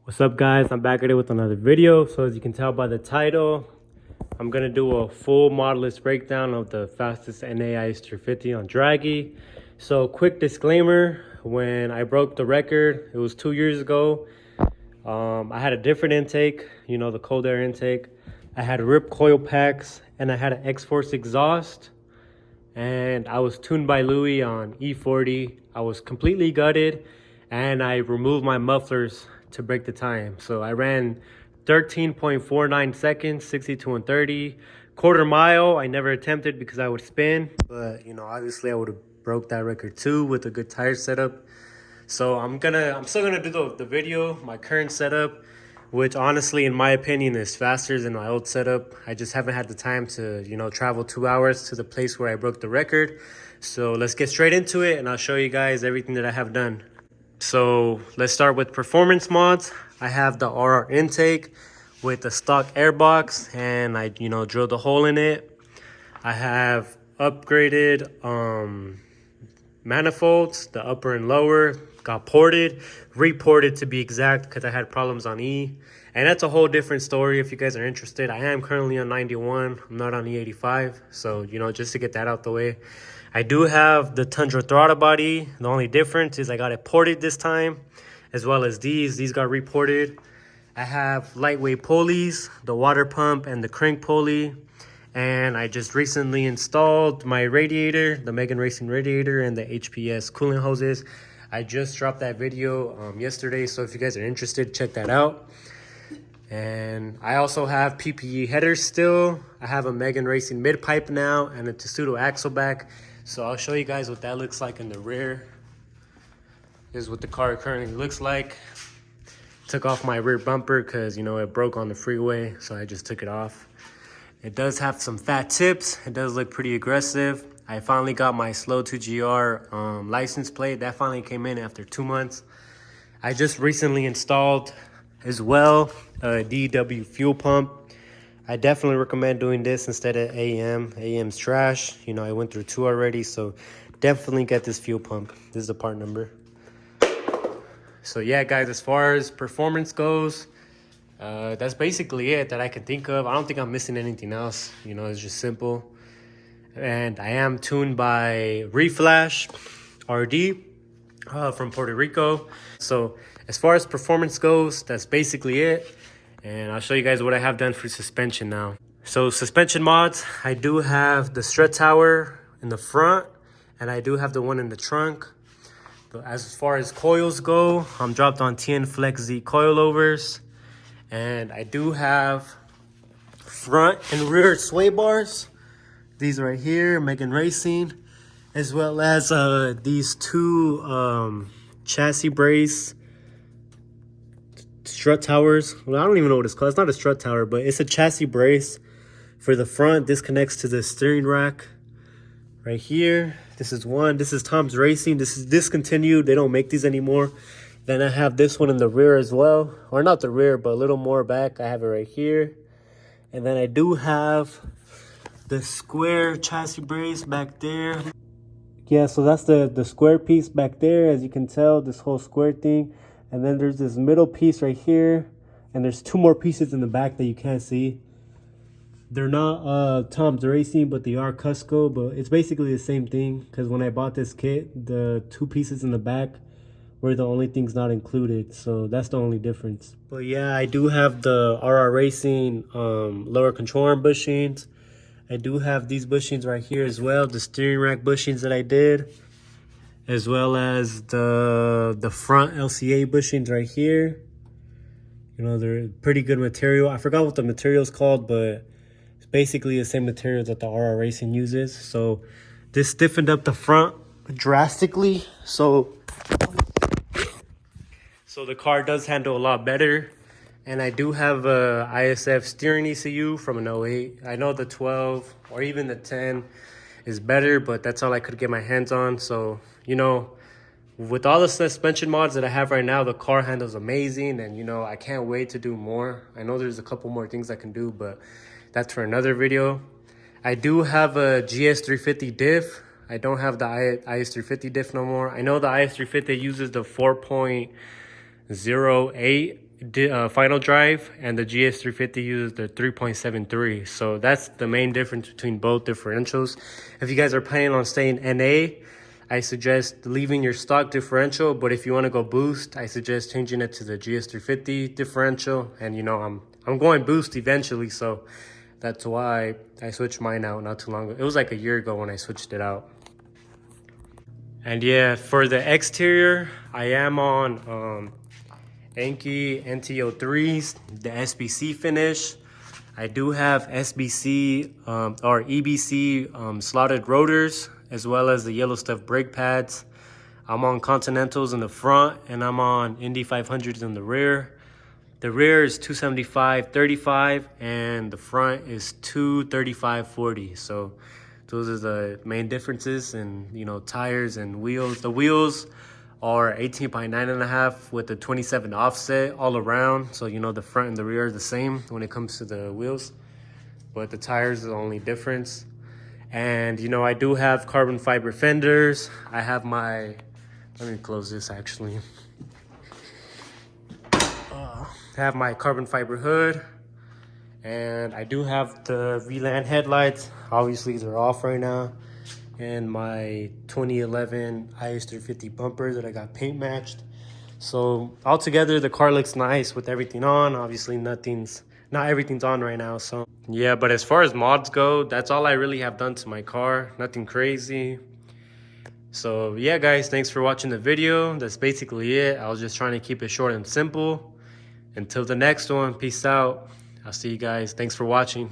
What's up, guys? I'm back at it with another video. So as you can tell by the title, I'm gonna do a full modelist breakdown of the fastest NA IS350 on Draggy. So quick disclaimer, when I broke the record, it was 2 years ago. I had a different intake, you know, the cold air intake. I had ripped coil packs and I had an X-Force exhaust, and I was tuned by Louis on E40. I was completely gutted and I removed my mufflers to break the time. So I ran 13.49 seconds, 62 and 30. Quarter mile, I never attempted because I would spin, but you know, obviously I would have broke that record too with a good tire setup. So I'm still gonna do the video, my current setup, which honestly, in my opinion, is faster than my old setup. I just haven't had the time to, you know, travel 2 hours to the place where I broke the record. So let's get straight into it and I'll show you guys everything that I have done. So let's start with performance mods. I have the RR intake with the stock air box, and I, you know, drilled a hole in it. I have upgraded manifolds, the upper and lower, got ported, reported to be exact, because I had problems on E. And that's a whole different story if you guys are interested. I am currently on 91, I'm not on E85. So, you know, just to get that out the way. I do have the Tundra throttle body. The only difference is I got it ported this time, as well as these. These got reported. I have lightweight pulleys, the water pump and the crank pulley. And I just recently installed my radiator, the Megan Racing radiator, and the HPS coolant hoses. I just dropped that video yesterday, so if you guys are interested, check that out. And I also have PPE Headers still. I have a Megan Racing Midpipe now and a Tsudo Axleback. So I'll show you guys what that looks like in the rear. This is what the car currently looks like. Took off my rear bumper because, you know, it broke on the freeway, so I just took it off. It does have some fat tips. It does look pretty aggressive. I finally got my Slow 2GR license plate. That finally came in after 2 months. I just recently installed as well a DW fuel pump. I definitely recommend doing this instead of AM. AM's trash. You know, I went through 2 already, so definitely get this fuel pump. This is the part number. So yeah, guys, as far as performance goes, that's basically it that I can think of. I don't think I'm missing anything else. You know, it's just simple. And I am tuned by Reflash RD from Puerto Rico. So as far as performance goes, that's basically it. And I'll show you guys what I have done for suspension now. So suspension mods, I do have the strut tower in the front, and I do have the one in the trunk. But as far as coils go, I'm dropped on Tein Flex Z coilovers. And I do have front and rear sway bars. These right here, Megan Racing, as well as these 2 chassis brace strut towers. Well, I don't even know what it's called. It's not a strut tower, but it's a chassis brace for the front. This connects to the steering rack right here. This is one. This is Tom's Racing. This is discontinued. They don't make these anymore. Then I have this one in the rear as well. Or not the rear, but a little more back. I have it right here. And then I do have the square chassis brace back there. Yeah, so that's the square piece back there. As you can tell, this whole square thing. And then there's this middle piece right here. And there's 2 more pieces in the back that you can't see. They're not Tom's Racing, but they are Cusco. But it's basically the same thing, because when I bought this kit, the 2 pieces in the back were the only things not included. So that's the only difference. But yeah, I do have the RR Racing lower control arm bushings. I do have these bushings right here as well, the steering rack bushings that I did, as well as the front LCA bushings right here. You know, they're pretty good material. I forgot what the material is called, but it's basically the same material that the RR Racing uses. So this stiffened up the front drastically. So the car does handle a lot better. And I do have a ISF Steering ECU from an 08. I know the 12 or even the 10 is better, but that's all I could get my hands on. So, you know, with all the suspension mods that I have right now, the car handles amazing. And, you know, I can't wait to do more. I know there's a couple more things I can do, but that's for another video. I do have a GS350 diff. I don't have the IS350 diff no more. I know the IS350 uses the 4.08 final drive, and the GS350 uses the 3.73. So that's the main difference between both differentials. If you guys are planning on staying NA, I suggest leaving your stock differential, but if you want to go boost, I suggest changing it to the GS350 differential. And you know, I'm going boost eventually, so that's why I switched mine out not too long ago. It was like a year ago when I switched it out. And yeah, for the exterior, I am on Enkei NT03s, the SBC finish. I do have SBC or EBC slotted rotors, as well as the yellow stuff brake pads. I'm on Continentals in the front, and I'm on Indy 500s in the rear. The rear is 275/35, and the front is 235/40. So those are the main differences in, you know, tires and wheels. The wheels are 18 by 9.5 with the 27 offset all around. So, you know, the front and the rear are the same when it comes to the wheels, but the tires are the only difference. And, you know, I do have carbon fiber fenders. I have my, let me close this actually. I have my carbon fiber hood, and I do have the Vland headlights. Obviously, they're off right now. And my 2011 IS350 bumper that I got paint matched. So altogether, the car looks nice with everything on. Obviously, not everything's on right now. So yeah, but as far as mods go, that's all I really have done to my car. Nothing crazy. So yeah, guys, thanks for watching the video. That's basically it. I was just trying to keep it short and simple. Until the next one, peace out. I'll see you guys. Thanks for watching.